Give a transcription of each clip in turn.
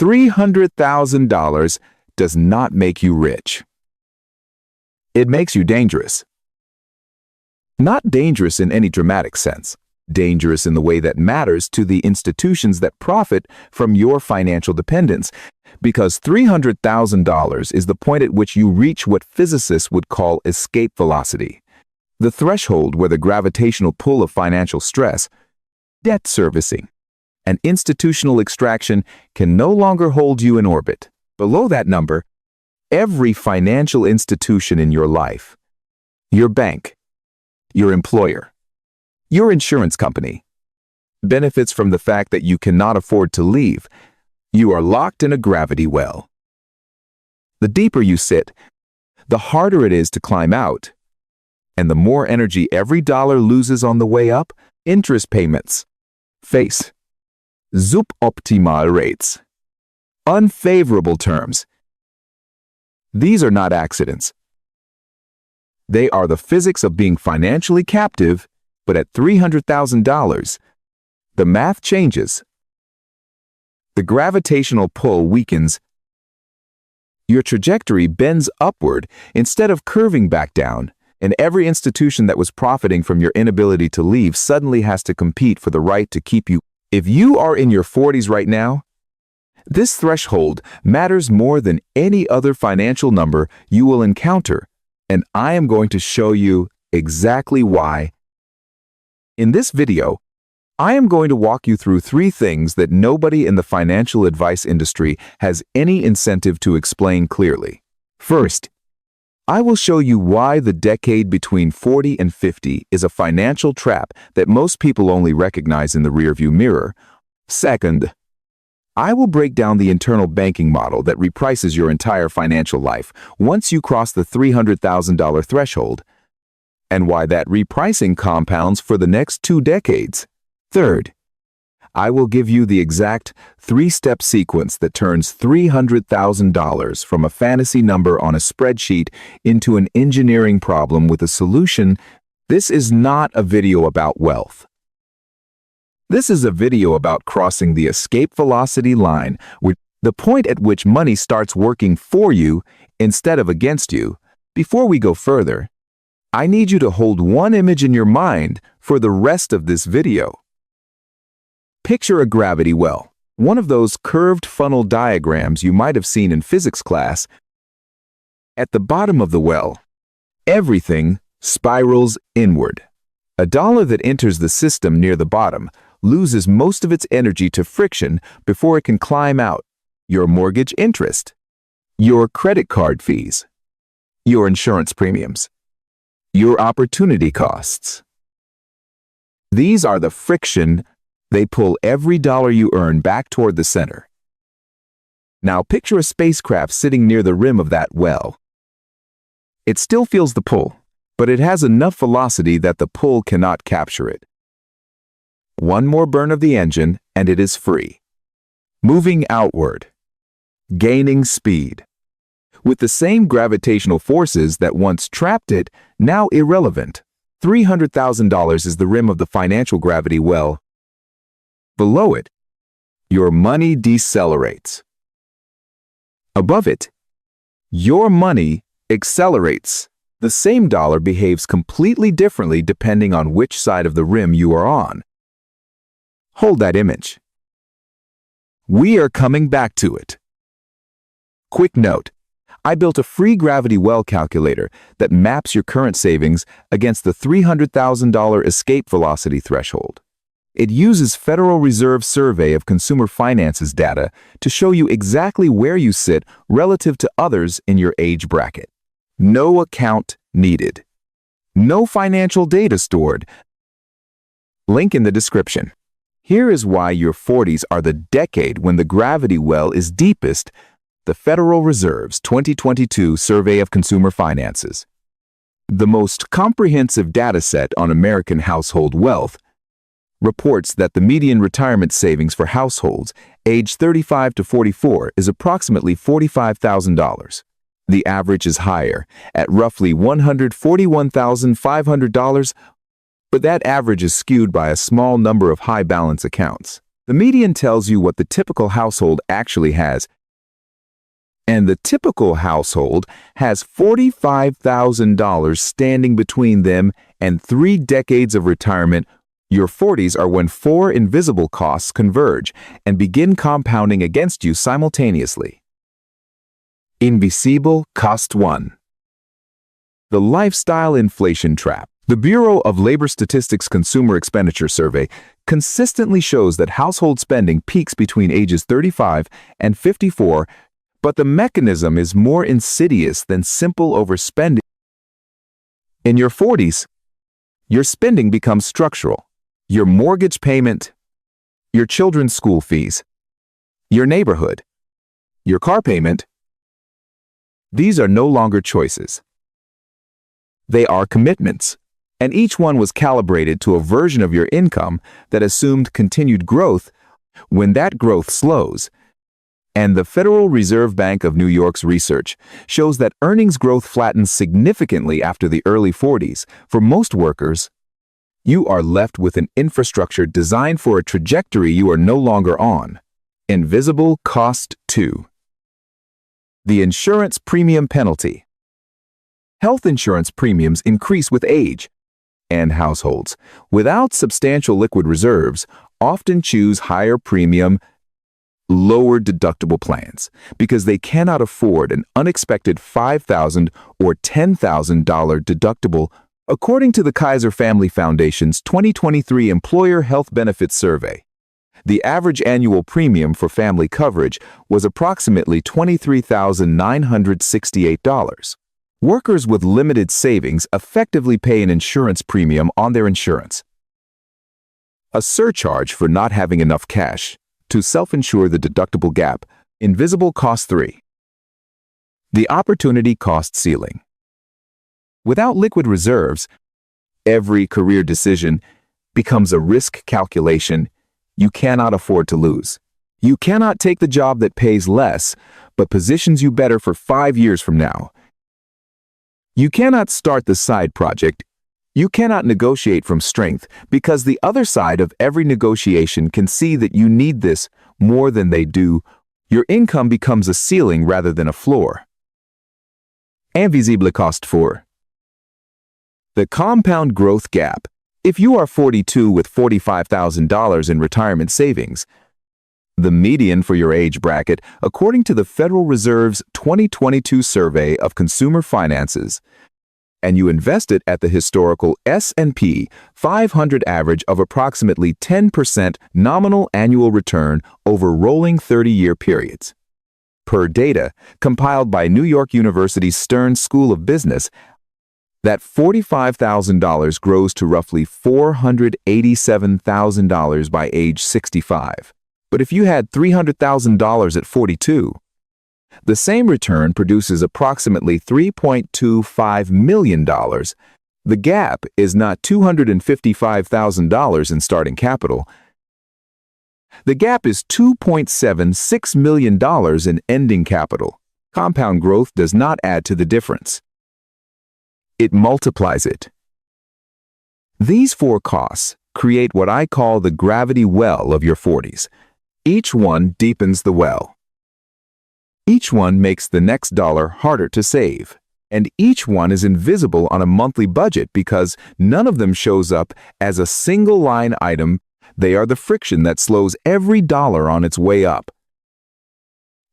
$300,000 does not make you rich. It makes you dangerous. Not dangerous in any dramatic sense. Dangerous in the way that matters to the institutions that profit from your financial dependence, because $300,000 is the point at which you reach what physicists would call escape velocity, the threshold where the gravitational pull of financial stress, debt servicing, and institutional extraction can no longer hold you in orbit. Below that number, every financial institution in your life, your bank, your employer, your insurance company, benefits from the fact that you cannot afford to leave. You are locked in a gravity well. The deeper you sit, the harder it is to climb out, and the more energy every dollar loses on the way up. Interest payments face suboptimal rates, unfavorable terms. These are not accidents. They are the physics of being financially captive, but at $300,000, the math changes. The gravitational pull weakens. Your trajectory bends upward instead of curving back down, and every institution that was profiting from your inability to leave suddenly has to compete for the right to keep you. If you are in your 40s right now, this threshold matters more than any other financial number you will encounter, and I am going to show you exactly why. In this video, I am going to walk you through 3 things that nobody in the financial advice industry has any incentive to explain clearly. First, I will show you why the decade between 40 and 50 is a financial trap that most people only recognize in the rearview mirror. Second, I will break down the internal banking model that reprices your entire financial life once you cross the $300,000 threshold, and why that repricing compounds for the next 2 decades. Third, I will give you the exact 3-step sequence that turns $300,000 from a fantasy number on a spreadsheet into an engineering problem with a solution. This is not a video about wealth. This is a video about crossing the escape velocity line, the point at which money starts working for you instead of against you. Before we go further, I need you to hold one image in your mind for the rest of this video. Picture a gravity well, one of those curved funnel diagrams you might have seen in physics class. At the bottom of the well, everything spirals inward. A dollar that enters the system near the bottom loses most of its energy to friction before it can climb out. Your mortgage interest, your credit card fees, your insurance premiums, your opportunity costs. These are the friction. They pull every dollar you earn back toward the center. Now picture a spacecraft sitting near the rim of that well. It still feels the pull, but it has enough velocity that the pull cannot capture it. One more burn of the engine and it is free, moving outward, gaining speed. With the same gravitational forces that once trapped it, now irrelevant. $300,000 is the rim of the financial gravity well. Below it, your money decelerates. Above it, your money accelerates. The same dollar behaves completely differently depending on which side of the rim you are on. Hold that image. We are coming back to it. Quick note, I built a free gravity well calculator that maps your current savings against the $300,000 escape velocity threshold. It uses Federal Reserve Survey of Consumer Finance's data to show you exactly where you sit relative to others in your age bracket. No account needed. No financial data stored. Link in the description. Here is why your 40s are the decade when the gravity well is deepest. The Federal Reserve's 2022 Survey of Consumer Finances, the most comprehensive data set on American household wealth, reports that the median retirement savings for households aged 35 to 44 is approximately $45,000. The average is higher, at roughly $141,500, but that average is skewed by a small number of high balance accounts. The median tells you what the typical household actually has, and the typical household has $45,000 standing between them and 3 decades of retirement. Your 40s are when 4 invisible costs converge and begin compounding against you simultaneously. Invisible Cost 1. The Lifestyle Inflation Trap. The Bureau of Labor Statistics Consumer Expenditure Survey consistently shows that household spending peaks between ages 35 and 54, but the mechanism is more insidious than simple overspending. In your 40s, your spending becomes structural. Your mortgage payment, your children's school fees, your neighborhood, your car payment. These are no longer choices. They are commitments, and each one was calibrated to a version of your income that assumed continued growth when that growth slows. And the Federal Reserve Bank of New York's research shows that earnings growth flattens significantly after the early 40s. For most workers, you are left with an infrastructure designed for a trajectory you are no longer on. Invisible Cost 2. The Insurance Premium Penalty. Health insurance premiums increase with age, and households without substantial liquid reserves often choose higher premium, lower deductible plans because they cannot afford an unexpected $5,000 or $10,000 deductible. According to the Kaiser Family Foundation's 2023 Employer Health Benefits Survey, the average annual premium for family coverage was approximately $23,968. Workers with limited savings effectively pay an insurance premium on their insurance, a surcharge for not having enough cash to self-insure the deductible gap. Invisible Cost 3. The Opportunity Cost Ceiling. Without liquid reserves, every career decision becomes a risk calculation you cannot afford to lose. You cannot take the job that pays less but positions you better for 5 years from now. You cannot start the side project. You cannot negotiate from strength because the other side of every negotiation can see that you need this more than they do. Your income becomes a ceiling rather than a floor. Invisible Cost 4. The Compound Growth Gap. If you are 42 with $45,000 in retirement savings, the median for your age bracket, according to the Federal Reserve's 2022 survey of consumer finances, and you invest it at the historical S&P 500 average of approximately 10% nominal annual return over rolling 30-year periods. Per data compiled by New York University's Stern School of Business, that $45,000 grows to roughly $487,000 by age 65. But if you had $300,000 at 42, the same return produces approximately $3.25 million. The gap is not $255,000 in starting capital. The gap is $2.76 million in ending capital. Compound growth does not add to the difference. It multiplies it. These 4 costs create what I call the gravity well of your 40s. Each one deepens the well. Each one makes the next dollar harder to save. And each one is invisible on a monthly budget because none of them shows up as a single line item. They are the friction that slows every dollar on its way up.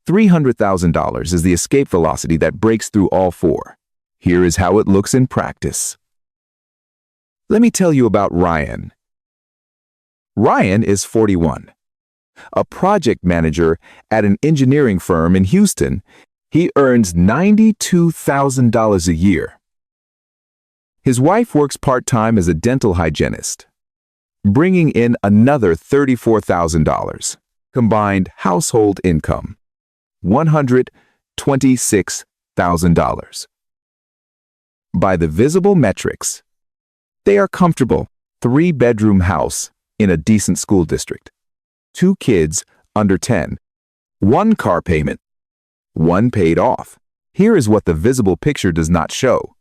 $300,000 is the escape velocity that breaks through all 4. Here is how it looks in practice. Let me tell you about Ryan. Ryan is 41. A project manager at an engineering firm in Houston. He earns $92,000 a year. His wife works part-time as a dental hygienist, bringing in another $34,000. Combined household income, $126,000. By the visible metrics, they are comfortable. 3-bedroom house in a decent school district. 2 kids under 10. 1 car payment. 1 paid off. Here is what the visible picture does not show.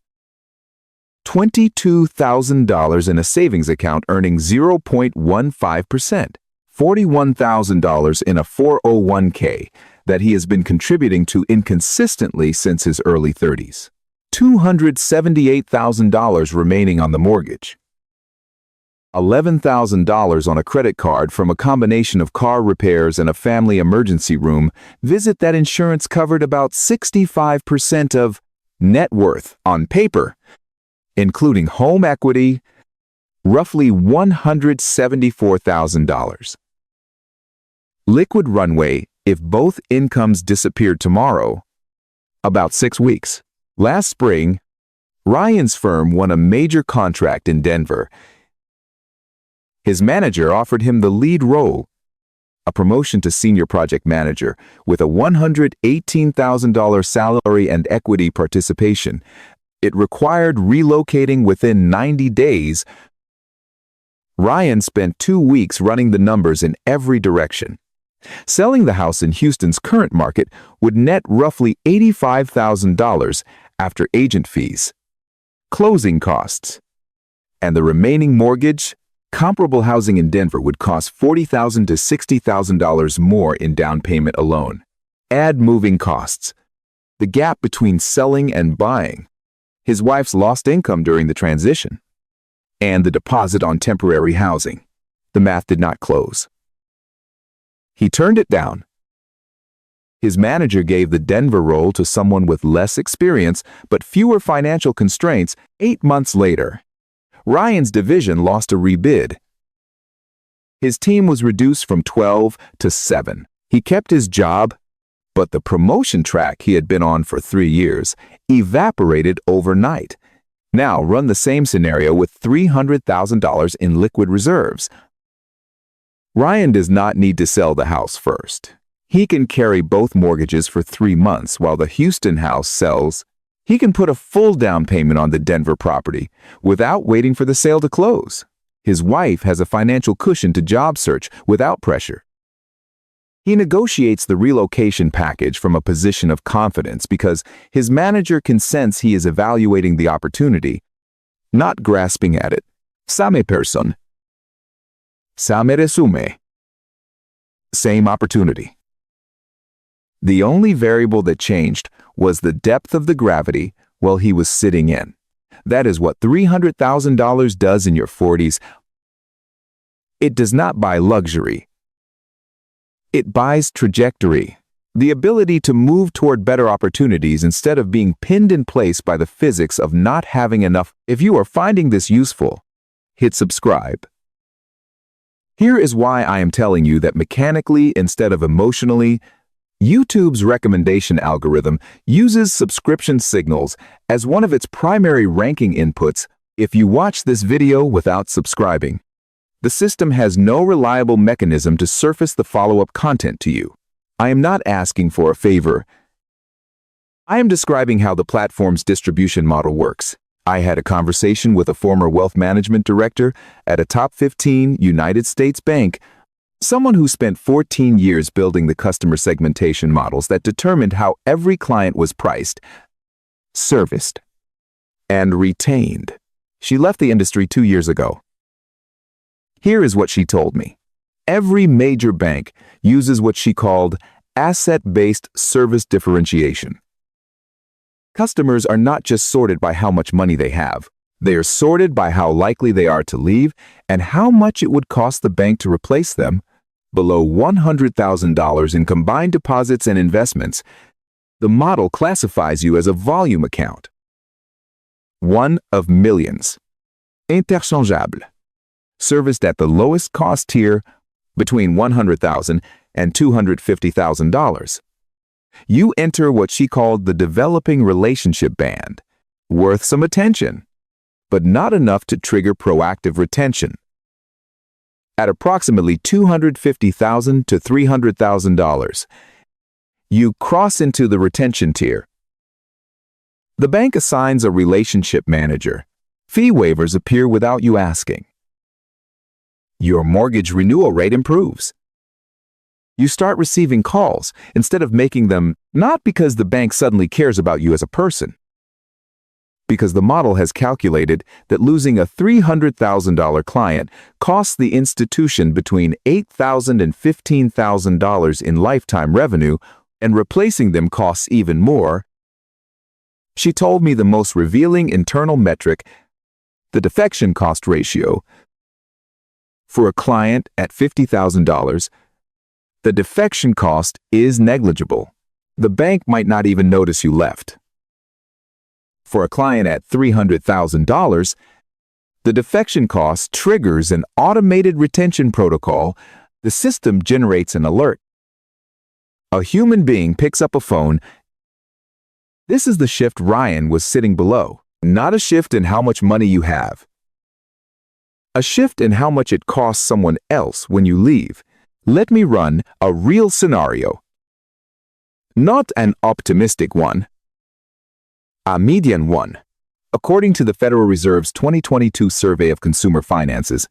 $22,000 in a savings account earning 0.15%. $41,000 in a 401k that he has been contributing to inconsistently since his early 30s. $278,000 remaining on the mortgage. $11,000 on a credit card from a combination of car repairs and a family emergency room visit that insurance covered about 65% of net worth on paper, including home equity, roughly $174,000. Liquid runway if both incomes disappeared tomorrow, about 6 weeks. Last spring, Ryan's firm won a major contract in Denver. His manager offered him the lead role, a promotion to senior project manager with a $118,000 salary and equity participation. It required relocating within 90 days. Ryan spent 2 weeks running the numbers in every direction. Selling the house in Houston's current market would net roughly $85,000 after agent fees, closing costs, and the remaining mortgage. Comparable housing in Denver would cost $40,000 to $60,000 more in down payment alone. Add moving costs, the gap between selling and buying, his wife's lost income during the transition, and the deposit on temporary housing. The math did not close. He turned it down. His manager gave the Denver role to someone with less experience but fewer financial constraints. 8 months later, Ryan's division lost a rebid. His team was reduced from 12 to 7. He kept his job, but the promotion track he had been on for 3 years evaporated overnight. Now run the same scenario with $300,000 in liquid reserves. Ryan does not need to sell the house first. He can carry both mortgages for 3 months while the Houston house sells. He can put a full down payment on the Denver property without waiting for the sale to close. His wife has a financial cushion to job search without pressure. He negotiates the relocation package from a position of confidence because his manager can sense he is evaluating the opportunity, not grasping at it. Same person. Same resume. Same opportunity. The only variable that changed was the depth of the gravity while he was sitting in. That is what $300,000 does in your 40s. It does not buy luxury. It buys trajectory, the ability to move toward better opportunities instead of being pinned in place by the physics of not having enough. If you are finding this useful, hit subscribe. Here is why I am telling you that mechanically instead of emotionally, YouTube's recommendation algorithm uses subscription signals as one of its primary ranking inputs. If you watch this video without subscribing, the system has no reliable mechanism to surface the follow-up content to you. I am not asking for a favor. I am describing how the platform's distribution model works. I had a conversation with a former wealth management director at a top 15 United States bank, someone who spent 14 years building the customer segmentation models that determined how every client was priced, serviced, and retained. She left the industry 2 years ago. Here is what she told me. Every major bank uses what she called asset-based service differentiation. Customers are not just sorted by how much money they have. They are sorted by how likely they are to leave and how much it would cost the bank to replace them. Below $100,000 in combined deposits and investments, the model classifies you as a volume account. One of millions. Interchangeable. Serviced at the lowest cost tier between $100,000 and $250,000. You enter what she called the developing relationship band, worth some attention, but not enough to trigger proactive retention. At approximately $250,000 to $300,000, you cross into the retention tier. The bank assigns a relationship manager. Fee waivers appear without you asking. Your mortgage renewal rate improves. You start receiving calls instead of making them, not because the bank suddenly cares about you as a person. because the model has calculated that losing a $300,000 client costs the institution between $8,000 and $15,000 in lifetime revenue, and replacing them costs even more. She told me the most revealing internal metric, the defection cost ratio. For a client at $50,000, the defection cost is negligible. The bank might not even notice you left. For a client at $300,000, the defection cost triggers an automated retention protocol. The system generates an alert. A human being picks up a phone. This is the shift Ryan was sitting below, not a shift in how much money you have. A shift in how much it costs someone else when you leave. Let me run a real scenario. Not an optimistic one. A median one. According to the Federal Reserve's 2022 Survey of Consumer Finances,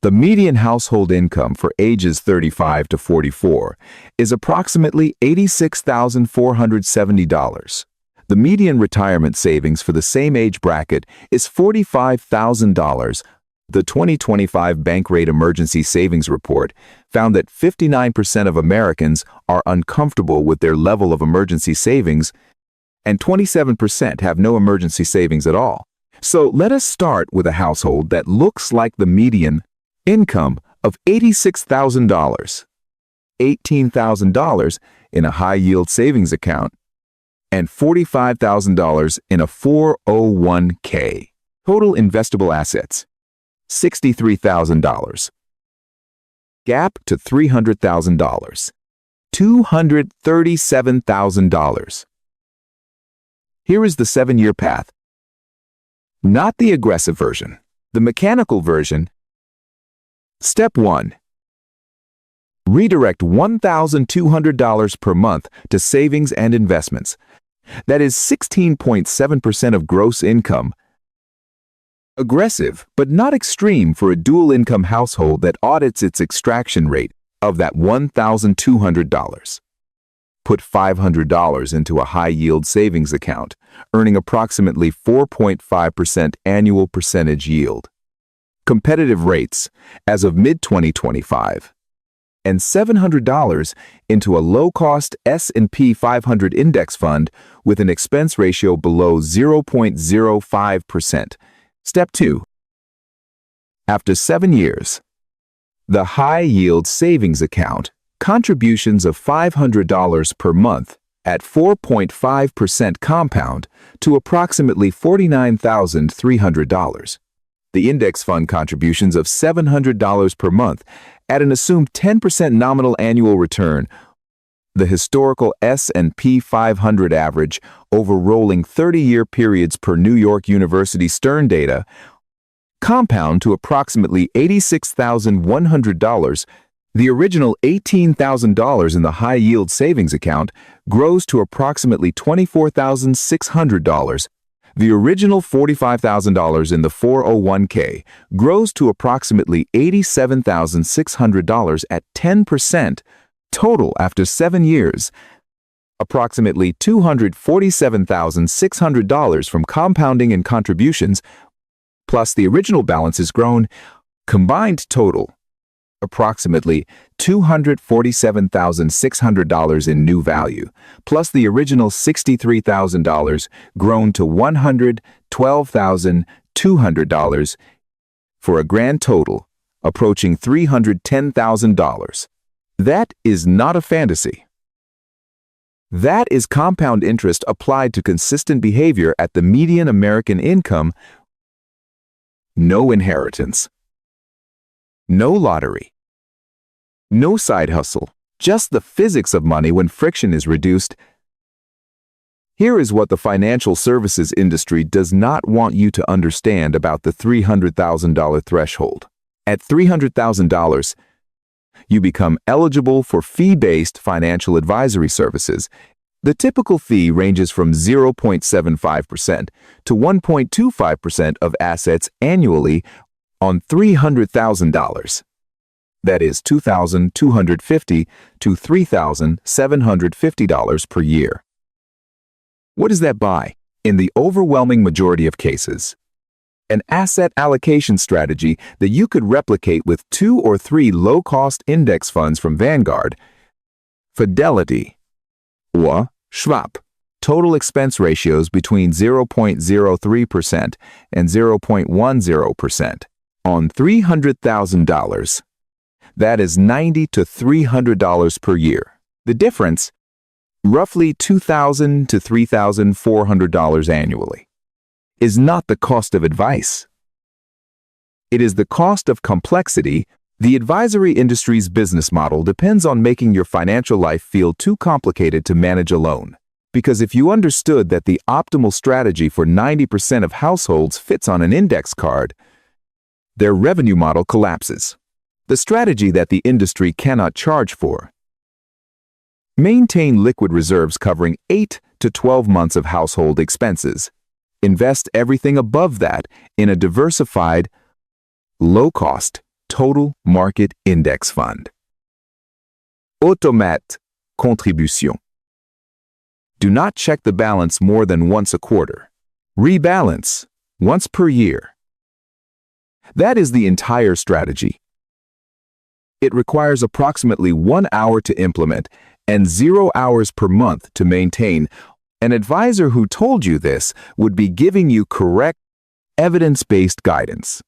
the median household income for ages 35 to 44 is approximately $86,470. The median retirement savings for the same age bracket is $45,000. The 2025 Bankrate Emergency Savings Report found that 59% of Americans are uncomfortable with their level of emergency savings, and 27% have no emergency savings at all. So let us start with a household that looks like the median income of $86,000, $18,000 in a high-yield savings account, and $45,000 in a 401k. Total investable assets, $63,000. Gap to $300,000, $237,000. Here is the 7-year path. Not the aggressive version, the mechanical version. Step 1. Redirect $1,200 per month to savings and investments. That is 16.7% of gross income. Aggressive, but not extreme for a dual-income household that audits its extraction rate of that $1,200. Put $500 into a high-yield savings account, earning approximately 4.5% annual percentage yield. Competitive rates as of mid-2025. And $700 into a low-cost S&P 500 index fund with an expense ratio below 0.05%. Step 2. After 7 years, the high-yield savings account, contributions of $500 per month at 4.5% compound to approximately $49,300. The index fund contributions of $700 per month at an assumed 10% nominal annual return. The historical S&P 500 average over rolling 30-year periods per New York University Stern data compound to approximately $86,100. The original $18,000 in the high-yield savings account grows to approximately $24,600. The original $45,000 in the 401k grows to approximately $87,600 at 10%. Total after 7 years, approximately $247,600 from compounding and contributions, plus the original balance is grown. Combined total, approximately $247,600 in new value, plus the original $63,000 grown to $112,200 for a grand total approaching $310,000. That is not a fantasy. That is compound interest applied to consistent behavior at the median American income. No inheritance. No lottery. No side hustle. Just the physics of money when friction is reduced. Here is what the financial services industry does not want you to understand about the $300,000 threshold. At $300,000, you become eligible for fee-based financial advisory services. The typical fee ranges from 0.75% to 1.25% of assets annually on $300,000. That is $2,250 to $3,750 per year. What does that buy? in the overwhelming majority of cases. An asset allocation strategy that you could replicate with 2 or 3 low-cost index funds from Vanguard, Fidelity, or Schwab. Total expense ratios between 0.03% and 0.10% on $300,000. That is $90 to $300 per year. The difference, roughly $2,000 to $3,400 annually, is not the cost of advice. It is the cost of complexity. The advisory industry's business model depends on making your financial life feel too complicated to manage alone. Because if you understood that the optimal strategy for 90% of households fits on an index card, their revenue model collapses. The strategy that the industry cannot charge for. Maintain liquid reserves covering 8 to 12 months of household expenses. Invest everything above that in a diversified, low-cost, total market index fund. Automate contribution. Do not check the balance more than once a quarter. Rebalance once per year. That is the entire strategy. It requires approximately 1 hour to implement and 0 hours per month to maintain. An advisor who told you this would be giving you correct, evidence-based guidance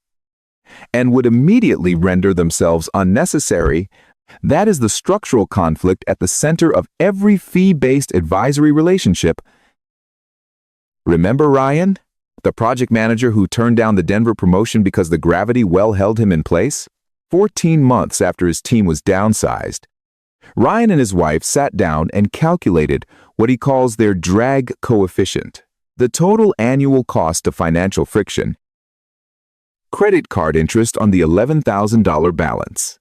and would immediately render themselves unnecessary. That is the structural conflict at the center of every fee-based advisory relationship. Remember Ryan, the project manager who turned down the Denver promotion because the gravity well held him in place? 14 months after his team was downsized, Ryan and his wife sat down and calculated what he calls their drag coefficient, the total annual cost of financial friction, credit card interest on the $11,000 balance,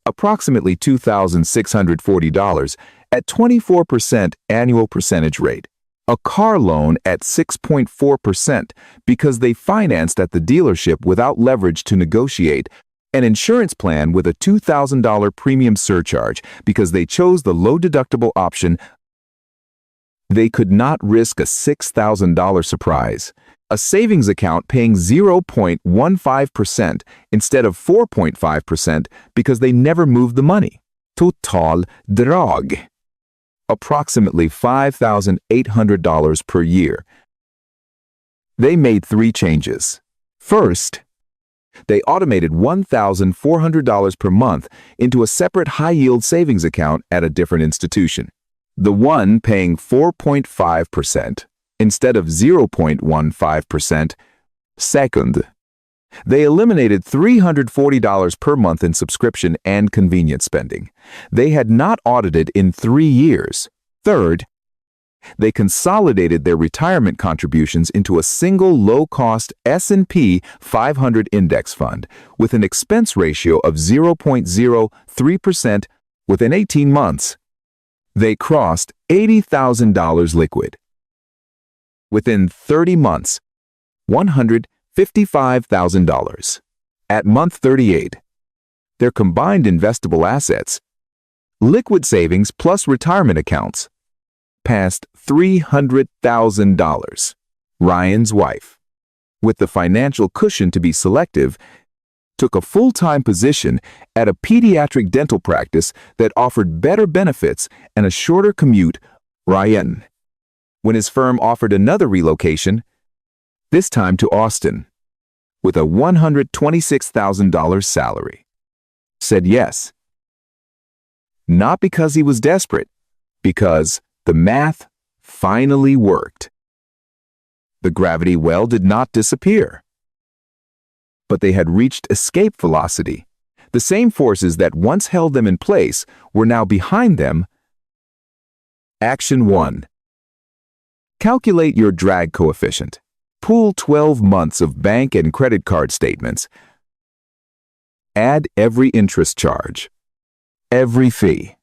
approximately $2,640 at 24% annual percentage rate, a car loan at 6.4% because they financed at the dealership without leverage to negotiate, an insurance plan with a $2,000 premium surcharge because they chose the low-deductible option. They could not risk a $6,000 surprise, a savings account paying 0.15% instead of 4.5% because they never moved the money. Total drag. Approximately $5,800 per year. They made 3 changes. First, they automated $1,400 per month into a separate high-yield savings account at a different institution. The one paying 4.5% instead of 0.15%. Second, they eliminated $340 per month in subscription and convenience spending. They had not audited in 3 years. Third, they consolidated their retirement contributions into a single low-cost S&P 500 index fund with an expense ratio of 0.03% within 18 months. They crossed $80,000 liquid. Within 30 months, $155,000. At month 38, their combined investable assets, liquid savings plus retirement accounts, passed $300,000. Ryan's wife, with the financial cushion to be selective, took a full-time position at a pediatric dental practice that offered better benefits and a shorter commute. Ryan, when his firm offered another relocation, this time to Austin, with a $126,000 salary, said yes. Not because he was desperate, because the math finally worked. The gravity well did not disappear, but they had reached escape velocity. The same forces that once held them in place were now behind them. Action 1. Calculate your drag coefficient. Pool 12 months of bank and credit card statements. Add every interest charge, every fee,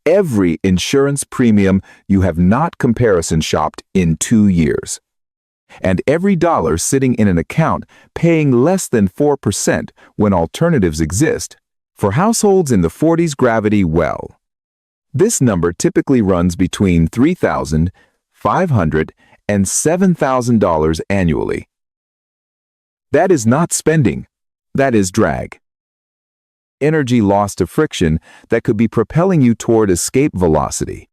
every insurance premium you have not comparison shopped in 2 years, and every dollar sitting in an account paying less than 4% when alternatives exist. For households in the 40s gravity well, this number typically runs between $3,500 and $7,000 annually. That is not spending, that is drag. Energy lost to friction that could be propelling you toward escape velocity.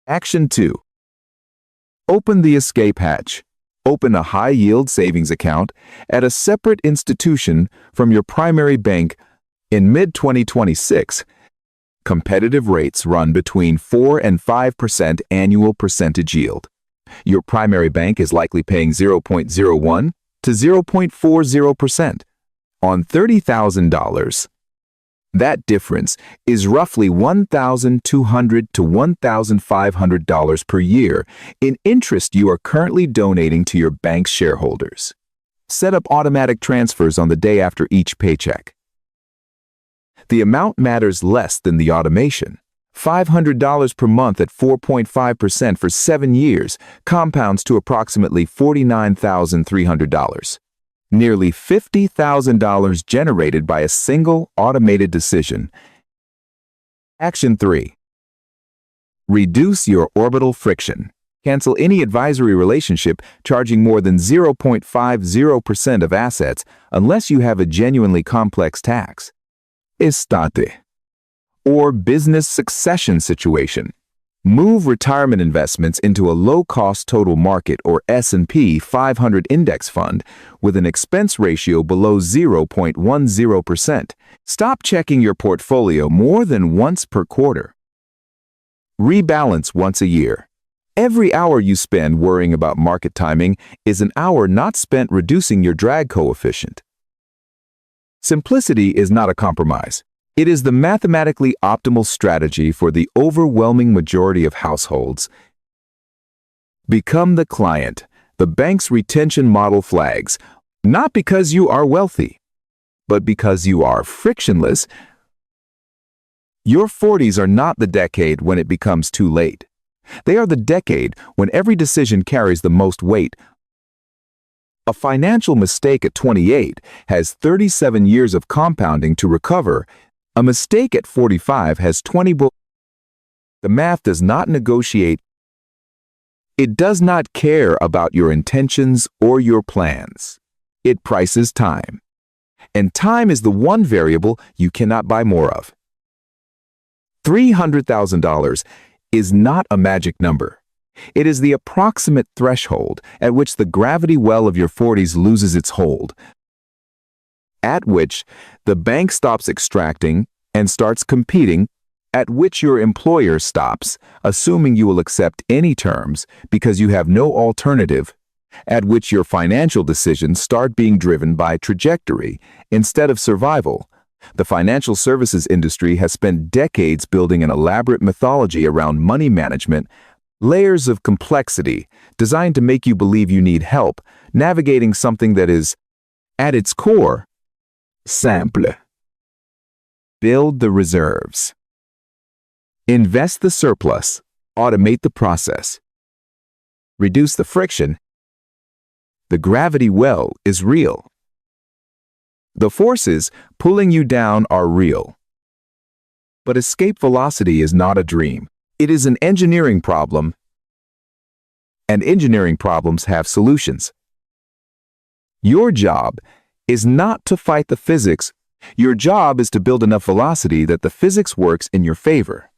Action 2. Open the escape hatch. Open a high-yield savings account at a separate institution from your primary bank. In mid-2026, competitive rates run between 4 and 5% annual percentage yield. Your primary bank is likely paying 0.01 to 0.40% on $30,000. That difference is roughly $1,200 to $1,500 per year in interest you are currently donating to your bank's shareholders. Set up automatic transfers on the day after each paycheck. The amount matters less than the automation. $500 per month at 4.5% for 7 years compounds to approximately $49,300. Nearly $50,000 generated by a single automated decision. Action 3. Reduce your orbital friction. Cancel any advisory relationship charging more than 0.50% of assets unless you have a genuinely complex tax, estate, or business succession situation. Move retirement investments into a low-cost total market or S&P 500 index fund with an expense ratio below 0.10%. Stop checking your portfolio more than once per quarter. Rebalance once a year. Every hour you spend worrying about market timing is an hour not spent reducing your drag coefficient. Simplicity is not a compromise. It is the mathematically optimal strategy for the overwhelming majority of households. Become the client. The bank's retention model flags, not because you are wealthy, but because you are frictionless. Your 40s are not the decade when it becomes too late. They are the decade when every decision carries the most weight. A financial mistake at 28 has 37 years of compounding to recover. A mistake at 45 has 20. The math does not negotiate. It does not care about your intentions or your plans. It prices time. And time is the one variable you cannot buy more of. $300,000 is not a magic number. It is the approximate threshold at which the gravity well of your 40s loses its hold, at which the bank stops extracting and starts competing, at which your employer stops, assuming you will accept any terms because you have no alternative, at which your financial decisions start being driven by trajectory instead of survival. The financial services industry has spent decades building an elaborate mythology around money management, layers of complexity designed to make you believe you need help navigating something that is, at its core, simple. Build the reserves. Invest the surplus. Automate the process. Reduce the friction. The gravity well is real. The forces pulling you down are real. But escape velocity is not a dream. It is an engineering problem, and engineering problems have solutions. Your job is not to fight the physics. Your job is to build enough velocity that the physics works in your favor.